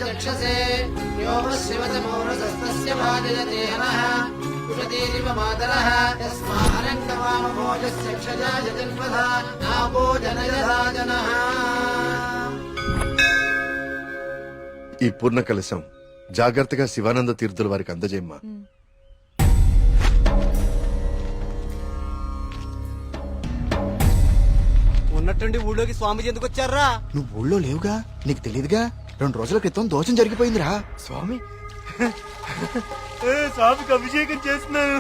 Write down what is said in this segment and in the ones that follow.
చక్షసే యో శివతమోరసస్తస్య భాజయతే నః కుషతీరివ మాతరః యస్మారంగవామభోజస్య క్షజాయ జన్మధా నాపో జనయధా జనః. ఈ పూర్ణ కలశం జాగ్రత్తగా శివానంద తీర్థుల వారికి అందజేయమ్మా. ఉన్నట్టుండి ఊళ్ళోకి స్వామీజీ ఎందుకు వచ్చారా? నువ్వు ఊళ్ళో లేవుగా, నీకు తెలియదుగా. 2 రోజుల క్రితం దోషం జరిగిపోయిందిరా. స్వామి స్వామికి అభిషేకం చేస్తున్నాను.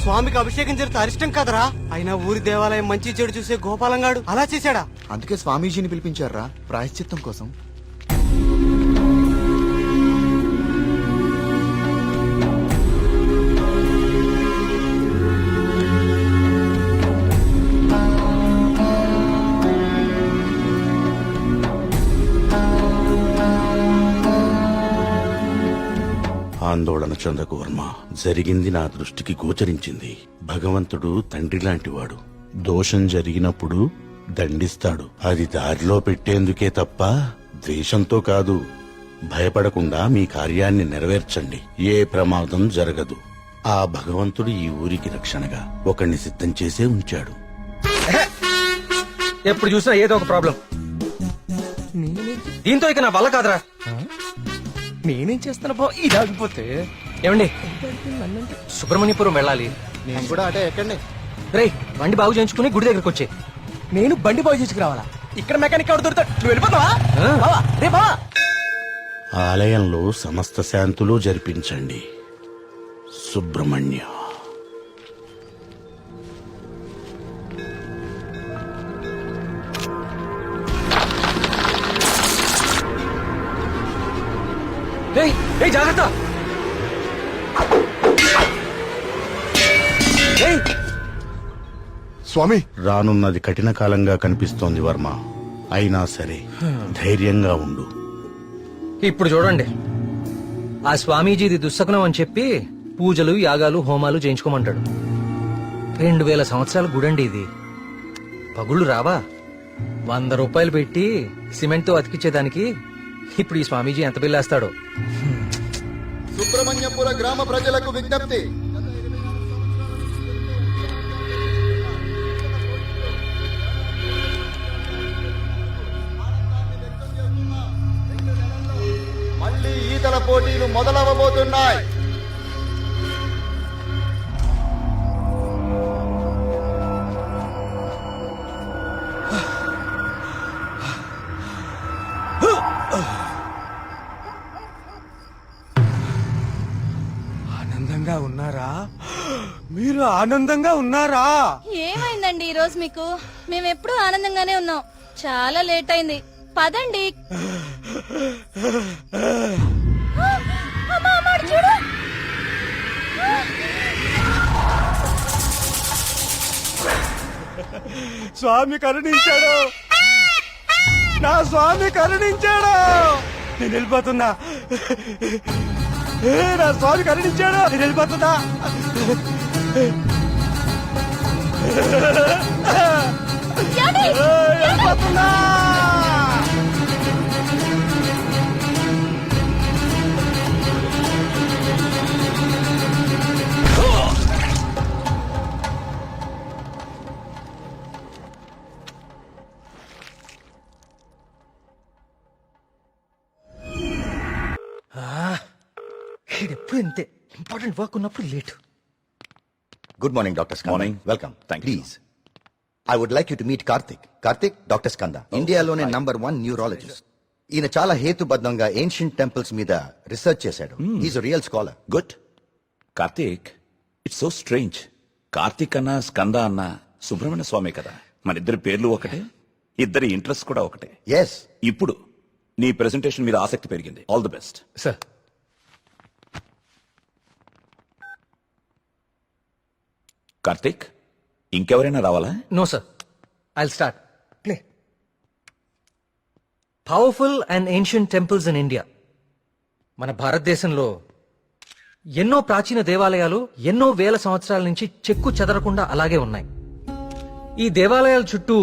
స్వామికి అభిషేకం జరిగితే అరిష్టం కదరా. అయినా ఊరి దేవాలయం మంచి చెడు చూసే గోపాలంగాడు అలా చేశాడా? అందుకే స్వామీజీని పిలిపించారా ప్రాయశ్చిత్తం కోసం. ఆందోళన చెందకు వర్మ. జరిగింది నా దృష్టికి గోచరించింది. భగవంతుడు తండ్రి లాంటివాడు. దోషం జరిగినప్పుడు దండిస్తాడు. అది దారిలో పెట్టేందుకే తప్ప ద్వేషంతో కాదు. భయపడకుండా మీ కార్యాన్ని నెరవేర్చండి. ఏ ప్రమాదం జరగదు. ఆ భగవంతుడు ఈ ఊరికి రక్షణగా ఒకణ్ణి సిద్ధం చేసే ఉంచాడు. ఎప్పుడు చూసినా ఏదో ఒక ప్రాబ్లం. దీంతో ఇక నా వల్ల కాదురా. నేనేం చేస్తున్నా బా ఇది ఆగిపోతే. ఏమండి, సుబ్రహ్మణ్యపురం వెళ్ళాలి. నేను కూడా అటే ఎక్కండి. రేయ్, బండి బాగు చేయించుకుని గుడి దగ్గరకు వచ్చే. నేను బండి బాగు చేసుకురావాలా? ఇక్కడ మెకానిక్ ఎవరు దొరుకుతాడు? నువ్వు వెళ్ళిపోతావా? బావా, రే బావా. ఆలయంలో సమస్త శాంతులు జరిపించండి. సుబ్రహ్మణ్య. జాగ్రత్త. స్వామి, రానున్నది కఠిన కాలంగా కనిపిస్తోంది వర్మ. అయినా సరే ధైర్యంగా ఉండు. ఇప్పుడు చూడండి, ఆ స్వామీజీది దుస్సగుణం అని చెప్పి పూజలు యాగాలు హోమాలు చేయించుకోమంటాడు. 2000 సంవత్సరాల గుడండి ఇది. పగుళ్ళు రావా? 100 రూపాయలు పెట్టి సిమెంట్ తో అతికిచ్చేదానికి ఇప్పుడు ఈ స్వామీజీ ఎంత బిల్లేస్తాడో. సుబ్రహ్మణ్యపుర గ్రామ ప్రజలకు విజ్ఞప్తి. మళ్ళీ ఈతల పోటీలు మొదలవబోతున్నాయి. ఆనందంగా ఉన్నారా? మీరు ఆనందంగా ఉన్నారా? ఏమైందండి ఈ రోజు మీకు? మేమెప్పుడు ఆనందంగానే ఉన్నాం. చాలా లేట్ అయింది, పదండి. అమ్మా, అమ్మా, అటు చూడు. స్వామి కరుణించాడు. నా స్వామి కరుణించాడు. నేను వెళ్ళిపోతున్నా. నా స్వామి కరుణించాడు. నేను వెళ్ళిపోతున్నా. వెళ్ళిపోతున్నా. ఎప్పుడు ఇంతే, ఇంపార్టెంట్ వర్క్ ఉన్నప్పుడు late. Good morning, Dr. Skanda. Morning. Welcome. Thank you. Please. I would like you to meet Karthik. Karthik, Dr. Skanda. ఇండియాలోనే #1 న్యూరాలజిస్ట్. ఈయన చాలా హేతుబద్ధంగా ఏన్షియంట్ టెంపుల్స్ మీద రీసెర్చ్ చేశాడు. Is real scholar. Good. Karthik, it's so strange. Karthik అన్న స్కంద అన్న సుబ్రహ్మణ్య స్వామి కదా. మన ఇద్దరి పేర్లు ఒకటే, ఇద్దరి ఇంట్రెస్ట్ కూడా ఒకటే. ఎస్. ఇప్పుడు నీ ప్రెజెంటేషన్ మీద ఆసక్తి పెరిగింది. All the best. Sir, Karthik ఇంకెవరైనా రావాలా? No sir, I'll start. Play. Powerful and ancient temples in India. మన భారతదేశంలో ఎన్నో ప్రాచీన దేవాలయాలు ఎన్నో వేల సంవత్సరాల నుంచి చెక్కు చెదరకుండా అలాగే ఉన్నాయి. ఈ దేవాలయాల చుట్టూ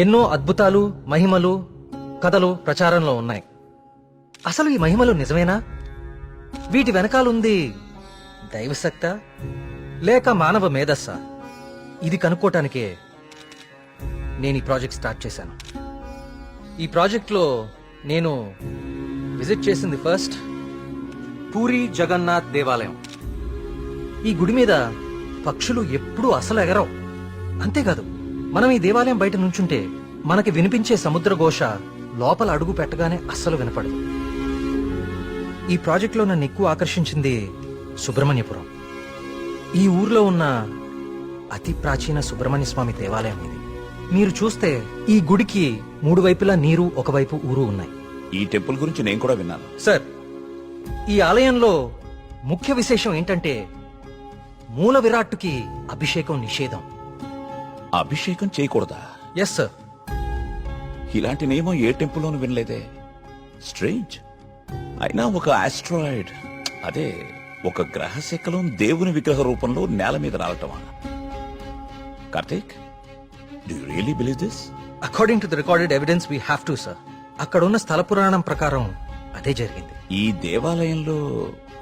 ఎన్నో అద్భుతాలు, మహిమలు, కథలు ప్రచారంలో ఉన్నాయి. అసలు ఈ మహిమలు నిజమేనా? వీటి వెనకాలుంది దైవశక్తా లేక మానవ మేధస్సా? ఇది కనుక్కోటానికే నేను ఈ ప్రాజెక్ట్ స్టార్ట్ చేశాను. ఈ ప్రాజెక్ట్లో నేను విజిట్ చేసింది ఫస్ట్ పూరి జగన్నాథ్ దేవాలయం. ఈ గుడి మీద పక్షులు ఎప్పుడూ అసలు ఎగరవు. అంతేకాదు, మనం ఈ దేవాలయం బయట నుంచుంటే మనకి వినిపించే సముద్ర ఘోష లోపల అడుగు పెట్టగానే అస్సలు వినపడదు. ఈ ప్రాజెక్ట్లో నన్ను ఎక్కువ ఆకర్షించింది సుబ్రహ్మణ్యపురం. ఈ ఊర్లో ఉన్న అతి ప్రాచీన సుబ్రహ్మణ్య స్వామి దేవాలయం ఇది. మీరు చూస్తే ఈ గుడికి 3 వైపులా నీరు, ఒకవైపు ఊరు ఉన్నాయి. ఈ టెంపుల్ గురించి నేను కూడా విన్నాను. సార్, ఈ ఆలయంలో ముఖ్య విశేషం ఏంటంటే మూల విరాట్టుకి అభిషేకం నిషేధం. అభిషేకం చేయకూడదా? Yes sir. ఇలాంటి నియమం ఏ టెంపుల్లోనూ వినలేదే. స్ట్రేంజ్. అయినా ఒక ఆస్ట్రాయిడ్, అదే ఒక గ్రహ శకలం దేవుని విగ్రహ రూపంలో నేల మీద రావటమా? Karthik, do you really believe this? According to the recorded evidence we have to sir. అక్కడున్న స్థల పురాణం ప్రకారం అదే జరిగింది. ఈ దేవాలయంలో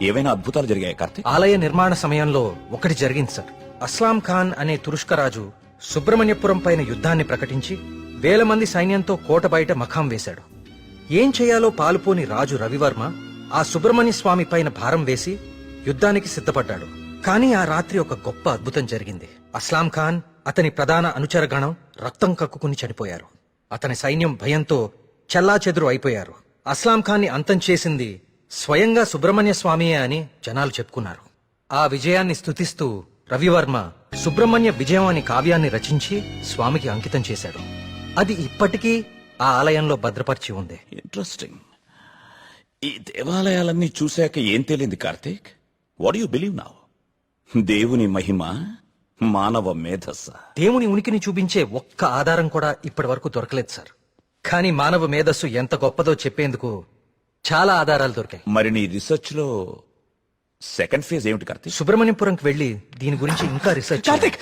ఏవైనా అద్భుతాలు జరిగాయి కార్తీక్? ఆలయ నిర్మాణ సమయంలో ఒకటి జరిగింది సార్. అస్లాం ఖాన్ అనే తురుష్క రాజు సుబ్రహ్మణ్యపురం పైన యుద్ధాన్ని ప్రకటించి 1000 మంది సైన్యంతో కోట బయట మఖాం వేశాడు. ఏం చేయాలో పాలుపోని రాజు రవివర్మ ఆ సుబ్రహ్మణ్య స్వామి పైన భారం వేసి యుద్ధానికి సిద్ధపడ్డాడు. కానీ ఆ రాత్రి ఒక గొప్ప అద్భుతం జరిగింది. అస్లాం ఖాన్, అతని ప్రధాన అనుచరగణం రక్తం కక్కుకుని చనిపోయారు. అతని సైన్యం భయంతో చెల్లాచెదురు అయిపోయారు. అస్లాం ఖాన్ ని అంతం చేసింది స్వయంగా సుబ్రహ్మణ్య స్వామియే అని జనాలు చెప్పుకున్నారు. ఆ విజయాన్ని స్తుతిస్తూ రవివర్మ సుబ్రహ్మణ్య విజయం అనే కావ్యాన్ని రచించి స్వామికి అంకితం చేశాడు. అది ఇప్పటికీ ఆ ఆలయంలో భద్రపరిచి ఉంది. ఇంట్రెస్టింగ్. ఈ దేవాలయాలన్నీ చూశాక ఏం తేలింది Karthik? What you believe now? దేవుని మహిమ, మానవ మేధస్స? దేవుని ఉనికిని చూపించే ఒక్క ఆధారం కూడా ఇప్పటి వరకు దొరకలేదు సార్. కానీ మానవ మేధస్సు ఎంత గొప్పదో చెప్పేందుకు చాలా ఆధారాలు దొరికాయి. మరి నీ రీసెర్చ్ లో సెకండ్ ఫేజ్ ఏమిటి కార్తీక్? సుబ్రహ్మణ్యపురంకి వెళ్లి దీని గురించి ఇంకా రీసెర్చ్ కార్తిక్,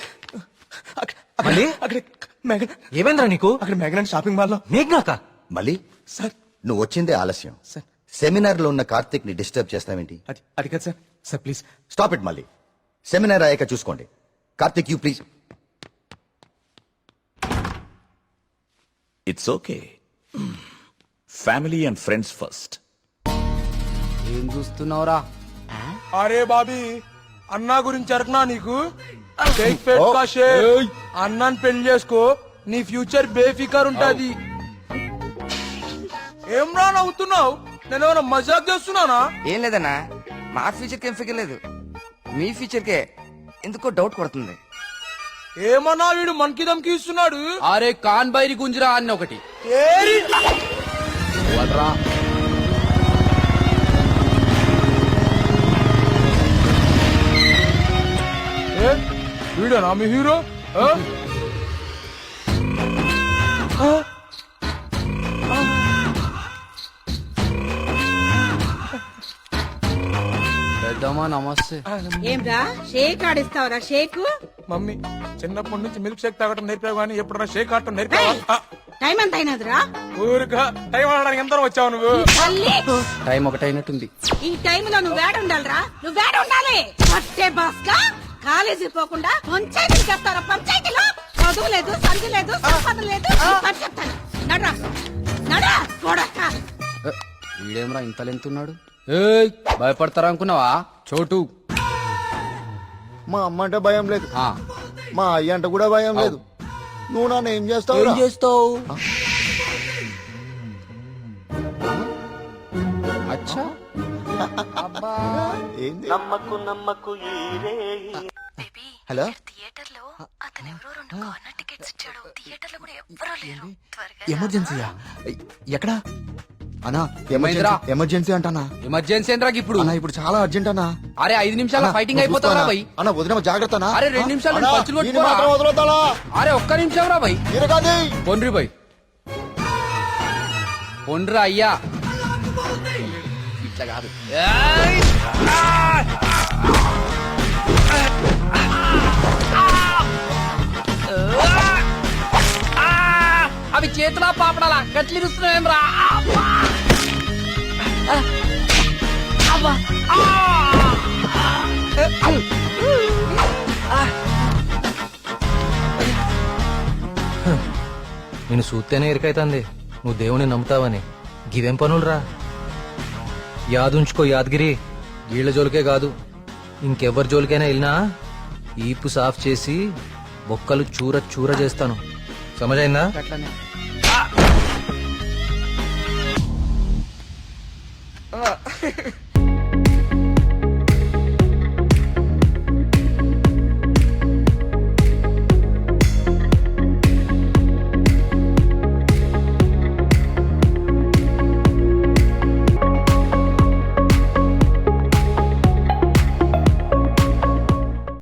మళ్ళీ అక్కడ మేఘన, ఏమైందిరా నీకు? అక్కడ మేఘన షాపింగ్ మాల్ లో. మేఘ్నాక? మళ్ళీ సార్, నువ్వు వచ్చిందే ఆలస్యం. సార్, సెమినార్ లో ఉన్న కార్తిక్ ని డిస్టర్బ్ చేస్తావేంటి? అది కాదు sir. Sir please stop it. మళ్ళీ సెమినార్ అయ్యాక చూసుకోండి. Karthik, you please. It's okay. Family and friends first. ఏం చూస్తున్నావురా? అరే బాబీ, అన్నా గురించి అరకనా నీకు? షేక్ పేట్ కా షేక్. అన్నాన్ని పెళ్లి చేసుకో, నీ ఫ్యూచర్ బేఫికర్ ఉంటది. ఏం రా నవ్వుతున్నావు? నేనేమైనా మజాక్ చేస్తున్నానా? ఏం లేదన్నా, మా ఫ్యూచర్ కి ఏం ఫిగర్ లేదు, మీ ఫ్యూచర్ కే ఎందుకో డౌట్ కొడుతుంది. ఏమన్నా వీడు మనకి దమ్కి ఇస్తున్నాడు? అరే కాన్ బైరి గుంజరా అన్న ఒకటి. ఏరి! ఏ, వీడేనా మీ హీరో? ఆ? ఆ? పెద్దమ్మా నమస్తే. ఏంరా షేక్ ఆడిస్తావరా? షేక్ మమ్మీ, చిన్నప్పటి నుంచి మిల్క్ షేక్ తాగటం నేర్పావు కానీ ఎప్పుడన్నా షేక్ ఆడటం నేర్పావా? టైం ఎంత అయినదిరా? ఊరుగా టైం ఆడడానికి ఎంత వచ్చావు నువ్వు? తల్లి, టైం ఒకటైనట్టుంది. ఈ టైంలో నువ్వు వేడ ఉండాలిరా, నువ్వు వేడ ఉండాలి. పట్టే బాస్కా కాలేజీ పోకుండా పంచాయతీలు చెప్తారా? పంచాయతీలో చదువు లేదు, సంధి లేదు, సంపద లేదు. పని చెప్తాను, నడరా నడా చూడక్క. వీడేమరా ఇంత లెంతున్నాడు? భయపడతారా అనుకున్నావా చోటు? మా అమ్మ అంటే భయం లేదు, ఆ, మా అయ్య అంటే కూడా భయం లేదు. నువ్వు నన్ను ఏం చేస్తావు? ఏం చేస్తావు? అచ్చా, ఏంది? హలో, థియేటర్ లో అతను ఎవరో 2 కార్నర్ టికెట్స్ ఇచ్చాడు. థియేటర్ లో కూడా ఎవ్వరూ లేరు. త్వరగా ఎమర్జెన్సీయా? ఎక్కడా? అన్నా ఏమైందిరా? ఎమర్జెన్సీ అంటానా ఎమర్జెన్సీ ఏంట్రా ఇప్పుడు అన్నా ఇప్పుడు చాలా అర్జెంట్ అన్నా అరే 5 నిమిషాల ఫైటింగ్ అయిపోతారా భయ్ అన్న వదిన జాగ్రత్త అన్నా. అరే 2 నిమిషాలు అన్నా, పంచులు ఈయన మాత్రం వదలొద్దాలా? అరే ఒక్క నిమిషం రా భయ్ తిరగది. పొండ్రి భయ్ పొండ్రా అయ్యా ఇట్లా కాదు ఏయ్! అవి చేతులా పాపడాలా గట్లిరుస్తున్నావేం రా నేను చూస్తేనే ఎరికైతుంది నువ్వు దేవుని నమ్ముతావని గివేం పనులురా యాదుంచుకో యాదగిరి వీళ్ళ జోలికే కాదు ఇంకెవ్వరి జోలికైనా వెళ్ళినా ఈపు సాఫ్ చేసి బొక్కలు చూర చూర చేస్తాను సమజైందా అట్లనే